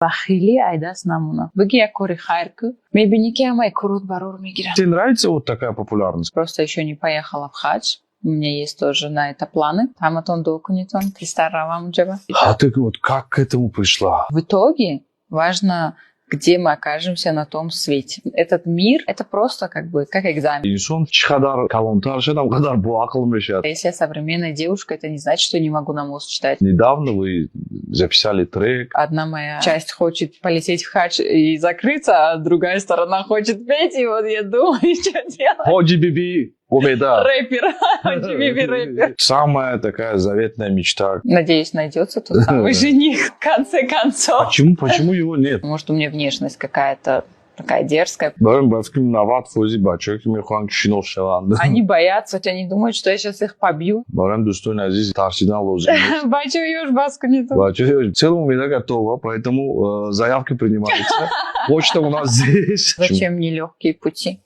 و خیلی عیدست نمونه بگی یک کاری خیر کو میبینی که همه کرود برور میگیرن. Тебе нравится вот такая популярность? Просто еще не поехала в хадж. У меня есть тоже на это планы. Таматон докунитон, Кристаравам джеба. А ты вот как к этому пришла? В итоге важно, где мы окажемся на том свете. Этот мир, это просто как экзамен. Инсон чхадар калонтар шедам, кадар буакл мешат. Если я современная девушка, это не значит, что я не могу на мост читать. Недавно вы записали трек. Одна моя часть хочет полететь в хадж и закрыться, а другая сторона хочет петь, и вот я думаю, что делать. Ходжи биби, умеда. Рэпер. Ходжи биби рэпер. Самая такая заветная мечта. Надеюсь, найдется тот самый жених в конце концов. Почему его нет? Может, у меня внешность какая-то такая дерзкая. Они боятся, хоть они думают, что я сейчас их побью. Бачу ешь баску не то. В целом война готова, поэтому заявки принимаются. Почта у нас здесь. Зачем мне легкие пути?